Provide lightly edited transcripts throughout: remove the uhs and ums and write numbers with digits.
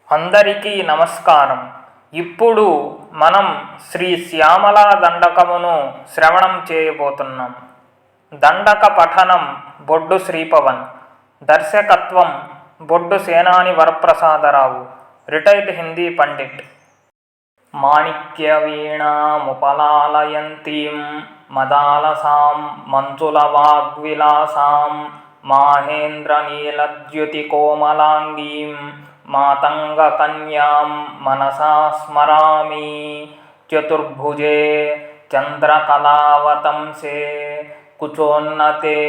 అందరికీ నమస్కారం. ఇప్పుడు మనం శ్రీ శ్యామలా దండకమును శ్రవణం చేయబోతున్నాం. దండక పఠనం బొడ్డు శ్రీపవన్. దర్శకత్వం బొడ్డు సేనాని వరప్రసాదరావు, రిటైర్డ్ హిందీ పండిట్. మాణిక్యవీణాముపలాలయంతీం మదాలసాం మంజులవాగ్విలాసాం మాహేంద్రనీలద్యుతికోమలాంగీం మాతంగకన్యాం మనసా స్మరామి. చతుర్భుజే చంద్రకళావతంసే కుచోన్నతే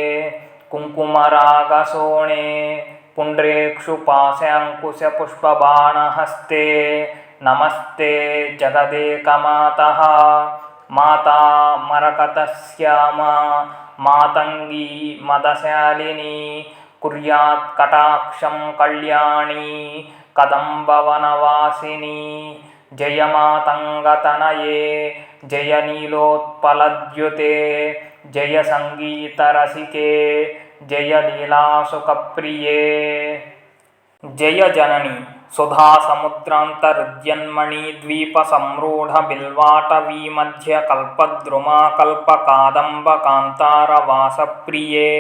కుంకుమరాగశోణే పుండ్రేక్షుపాశాంకుశపుష్పబాణహస్తే నమస్తే జగదేకమాతః. మాతా మరకతశ్యామా మాతంగీ మదశాలిని కుర్యాత్ కటాక్షం కళ్యాణి కదంబవనవాసిని. జయ మాతంగతనయే జయ నీలోత్పలద్యుతే జయ సంగీతరసికే జయ లీలాసుఖప్రియే. జయ జనని సుధాసముద్రాంతరుద్యన్మణి ద్వీప సంరూఢ బిల్వాటవీమధ్య కల్పద్రుమాకల్పకాదంబ కాంతార వాసప్రియే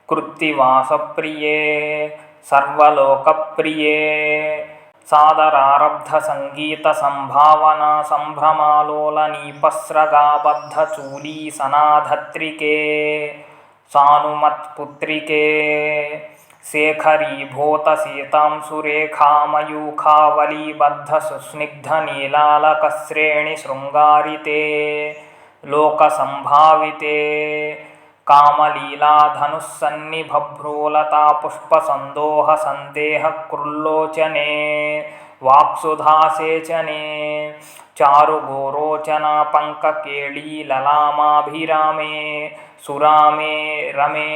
కృత్తివాసప్రియే సర్వలోకప్రియే. సాదరారబ్ధ సంగీత సంభావనా సంభ్రమాలోల నీపస్రగాబద్ధ చూలీ సనాధత్రికే సానుమత్పుత్రికే. శేఖరీభూత సీతాంశురేఖామయూఖావలీబద్ధ సుస్నిగ్ధ నీలాలకశ్రేణి శృంగారితే లోకసంభావితే. కామలీలాధనుస్సన్నిభభ్రూలతా పుష్పసందోహ సందేహ కృల్లోచనే వాక్సుధాసేచనే. చారుగోరోచనా పంకకేళీలలామాభిరామే సురామే రమే.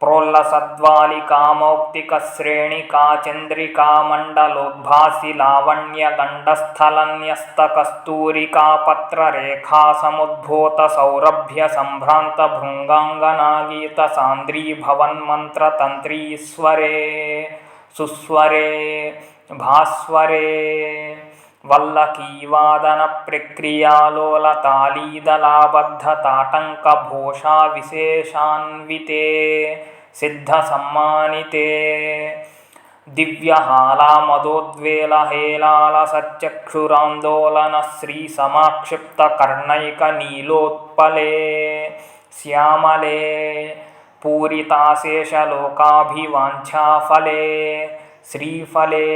ప్రోల్లసద్వాలికామౌక్తికశ్రేణికా చంద్రికా మండలోద్భాసి లావణ్యగండస్థలన్యస్తకస్తూరికా పత్రరేఖా సముద్భూత సౌరభ్య సంభ్రాంత భృంగాంగనాగీత సాంద్రీ భవన్మంత్రతంత్రీస్వరే సుస్వరే భాస్వరే. వల్లకీవాదన ప్రక్రియాలోలతాళీదలాబద్ధ తాటంకభూషా విశేషాన్వితే సిద్ధ సమ్మానితే. దివ్యహాలామదోద్వేల హేలాల సచ్చక్షురాందోళన శ్రీ సమాక్షిప్త కర్ణైక నీలోత్పలే శ్యామలే పూరితాశేషలోకాభివాంఛాఫలే శ్రీఫలే.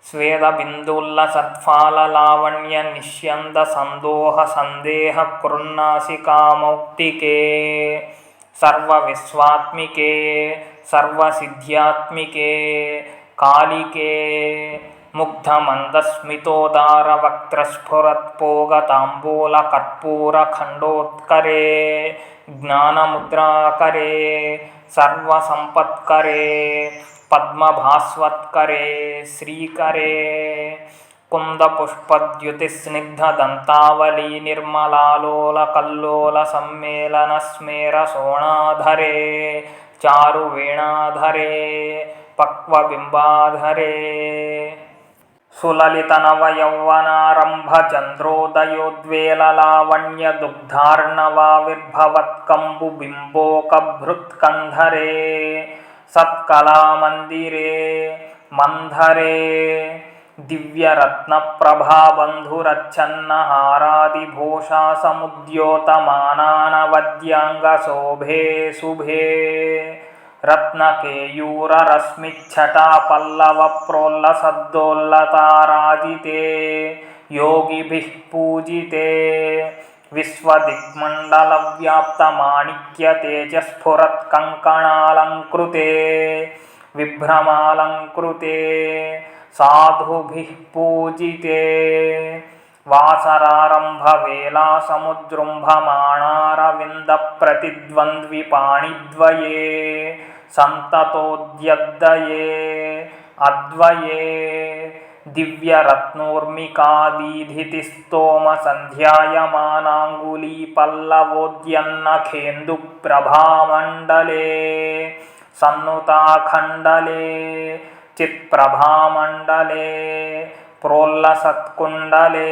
స్వేదబిందుల్లసత్ఫాలలావణ్య నిష్యంద సందోహ సందేహ కృన్నాసికామౌక్తికే సర్వవిశ్వాత్మికే సర్వసిద్ధ్యాత్మికే కాళికే. ముగ్ధమందస్మితోదార వక్త్రస్ఫురత్పోగతాంబూల కర్పూరఖండోత్కరే జ్ఞానముద్రాకరే సర్వసంపత్కరే పద్మభాస్వత్కరే శ్రీకరే. కుందపుష్పద్యుతిస్నిగ్ధదంతావళీ నిర్మలాలోల కల్లోల సమ్మేళన స్మేర శోణాధరే చారువీణాధరే పక్వబింబాధరే. సులలితనవయౌవనారంభ చంద్రోదయోద్వేల లావణ్య దుగ్ధార్ణవావిర్భవత్కంబు బింబోకభృత్కంధరే సత్కళామందిరే మంధరే. దివ్యరత్నప్రభాబంధురచ్చన్నహారాదిభూషా సముద్యోతమానానవద్యాంగశోభే శుభే. రత్నకేయూరరశ్మిచ్ఛటా పల్లవ ప్రోల్లసద్దోల్లతారాజితే యోగిభిః పూజితే. విశ్వదిగ్మండలవ్యాప్తమాణిక్యతేజస్ఫురత్కంకణాలంకృతే విభ్రమాలంకృతే సాధుభిః పూజితే. వాసరారంభవేళా సముజృంభమాణారవిందప్రతిద్వంద్విపాణిద్వయే సంతతోద్యద్దయే అద్వయే. దివ్యరత్నోర్మికాదీధితిస్తోమ సంధ్యాయమానాంగులీ పల్లవోద్యన్నఖేందుప్రభామండలే సన్నుతాఖండలే चित्प्रभामण्डले प्रोल्लसत्कुण्डले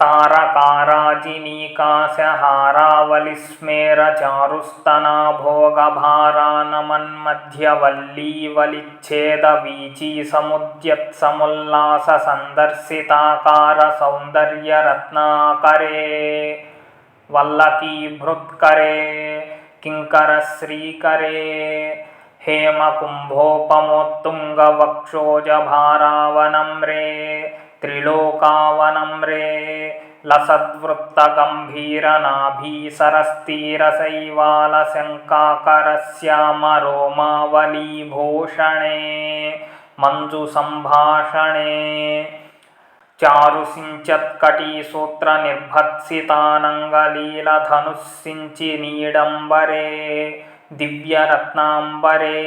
तारकाराजिनीकाशहारावलिस्मेरचारुस्तना भोगभारानमन्मध्यवल्लीवलिच्छेदवीची समुद्यत्समुल्लाससन्दर्शिताकारसौन्दर्यरत्नाकरे वल्लकीभृत्करे किङ्करश्रीकरे हेमकुम्भोपमोत्तुङ्गवक्षोजभारावनम्रे त्रिलोकावनम्रे लसद्वृत्तगम्भीरनाभीसरस्तीरशैवालशङ्काकरश्यामरोमावलीभूषणे मञ्जुसम्भाषणे चारुसिञ्चत्कटीसूत्रनिर्भत्सितानङ्गलीलधनुःसिञ्चिनीडम्बरे दिव्यरत्नाम्बरे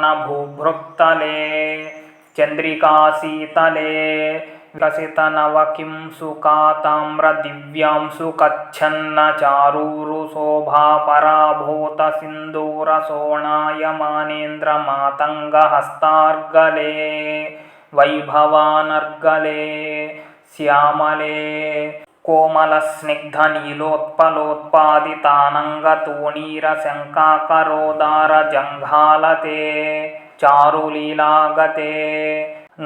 पद्मरागोल्लसन्मेखलामौक्तिकश्रोणिशोभाजितस्वर्णभूभृक्तले चन्द्रिकाशीतले विकसितनवकिंसुकाताम्रदिव्यांशुकच्छन्नचारूरुशोभापराभूतसिन्दूरसोणायमानेन्द्रमातङ्गहस्तार्गले वैभवानर्गले श्यामले कोमलस्निग्धनीलोत्पलोत्पादितानङ्गतूणीरशङ्काकरोदारजङ्घालते चारुलीलागते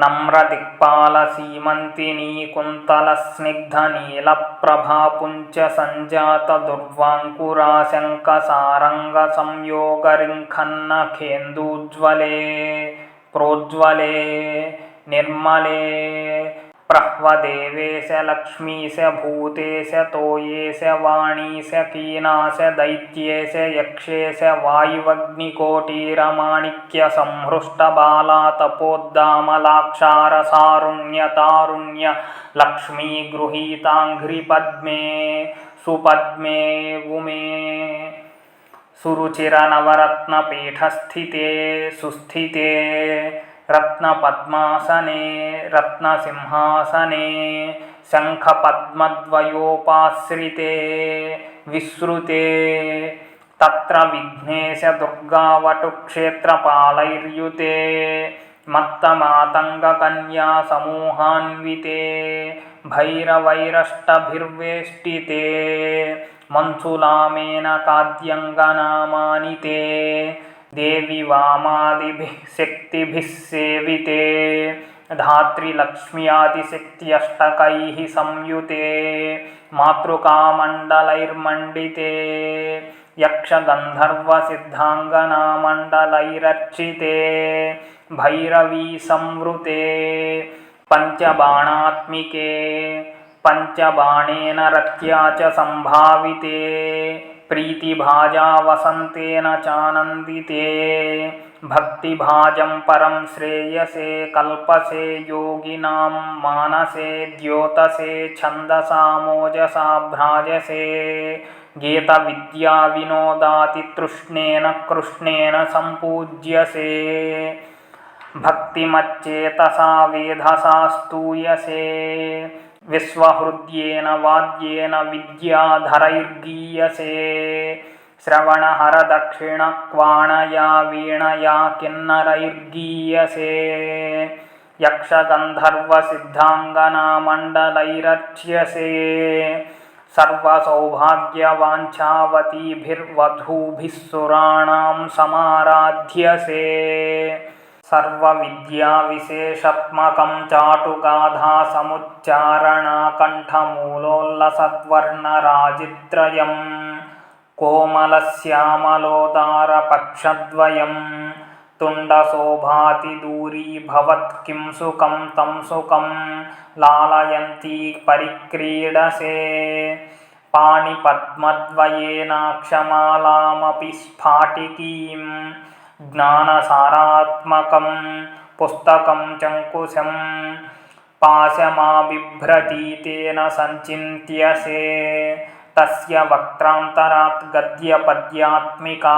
नम्रदिक्पालसीमन्तिनी कुन्तलस्निग्धनीलप्रभापुञ्जसञ्जातदुर्वाङ्कुराशङ्कसारङ्गसंयोगरिङ्खन्नखेन्दूज्ज्वले प्रोज्ज्वले निर्मले प्रह्वदेवेश लक्ष्मीश भूतेश तोयेश वाणीश कीनाश दैत्येश यक्षेश वायुवग्निकोटीरमाणिक्यसंहृष्टबालातपोद्दामलाक्षारसारुण्यतारुण्य लक्ष्मी गृहीताङ्घ्रिपद्मे सुपद्मे उमे सुरुचिरनवरत्नपीठस्थिते सुस्थिते रत्नपद्मासने रत्नसिंहासने शङ्खपद्मद्वयोपाश्रिते विश्रुते तत्र विघ्नेशदुर्गावटुक्षेत्रपालैर्युते मत्तमातङ्गकन्यासमूहान्विते भैरवैरष्टभिर्वेष्टिते मन्सुलामेनकाद्यङ्गनामानिते देवी वामादिभिः शक्तिभिः सेविते धात्रीलक्ष्म्यादिशक्त्यष्टकैः संयुते मातृकामण्डलैर्मण्डिते यक्षगन्धर्वसिद्धाङ्गनामण्डलैरर्चिते भैरवी संवृते पञ्चबाणात्मिके पञ्चबाणेन रत्या च सम्भाविते प्रीतिभाजा वसन्तेन चानन्दिते भक्तिभाजं परं श्रेयसे कल्पसे योगिनां मानसे द्योतसे छन्दसामोजसा भ्राजसे गीतविद्याविनोदातितृष्णेन कृष्णेन सम्पूज्यसे भक्तिमच्चेतसा वेधसा स्तूयसे विश्वहृद्येन वाद्येन विद्याधरैर्गीयसे श्रवणहरदक्षिणक्वाणया वीणया किन्नरैर्गीयसे यक्षगन्धर्वसिद्धाङ्गनामण्डलैरर्च्यसे सर्वसौभाग्यवाञ्छावतीभिर्वधूभिः सुराणां समाराध्यसे सर्वविद्याविशेषात्मकं चाटुकाधासमुच्चारणकण्ठमूलोल्लसद्वर्णराजित्रयं कोमलश्यामलोदारपक्षद्वयं तुण्डशोभातिदूरीभवत्किं सुखं तं सुखं लालयन्ती परिक्रीडसे पाणिपद्मद्वयेनाक्षमालामपि स्फाटिकीं ज्ञानसारात्मकं पुस्तकं चङ्कुशं पाशमाबिभ्रतीतेन सञ्चिन्त्यसे तस्य वक्त्रान्तरात् गद्यपद्यात्मिका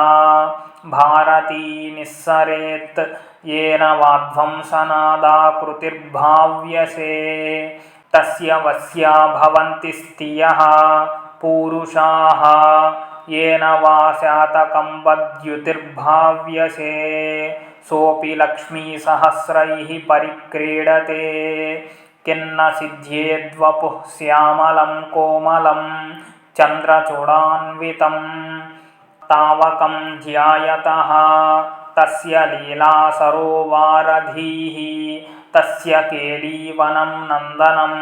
भारती निस्सरेत् येन वाध्वंसनादाकृतिर्भाव्यसे तस्य वश्या भवन्ति स्त्रियः पूरुषाः येन वा శాతకం వద్యుతిర్భావ్యసే సోపి లక్ష్మీసహస్రైః పరిక్రీడతే కిన్న సిద్ధ్యేద్వపుః శ్యామలం కోమలం చంద్రచూడాన్వితం తావకం ధ్యాయతః తస్య లీలా సరోవారధీః తస్య కేళీవనం నందనం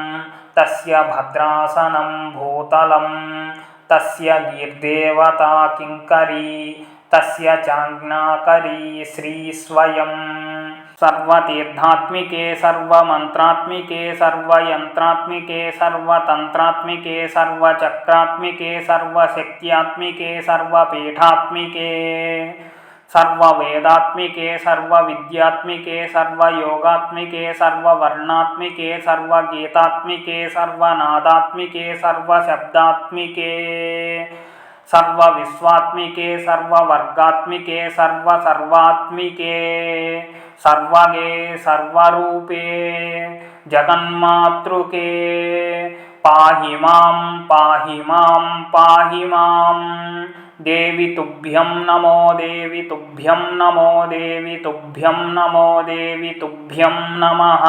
తస్య భద్రాసనం భూతలం తస్య గీర్దేవతా కింకరీ తస్య చాజ్ఞాకరీ శ్రీస్వయం సర్వతీర్థాత్మికే సర్వమంత్రాత్మికే సర్వయంత్రాత్మికే సర్వతంత్రాత్మికే సర్వచక్రాత్మికే సర్వశక్త్యాత్మికే సర్వపీఠాత్మికే సర్వవేదాత్మికే సర్వవిద్యాత్మికే సర్వయోగాత్మికే సర్వవర్ణాత్మికే సర్వగీతాత్మికే సర్వనాదాత్మికే సర్వశబ్దాత్మికే సర్వవిశ్వాత్మికే సర్వవర్గాత్మికే సర్వసర్వాత్మికే సర్వగే సర్వరూపే జగన్మాతృకే పాహి మాం పాహి మాం పాహి మాం దేవి తుభ్యం నమో దేవి తుభ్యం నమో దేవి తుభ్యం నమో దేవి తుభ్యం నమః.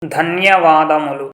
ధన్యవాదములు.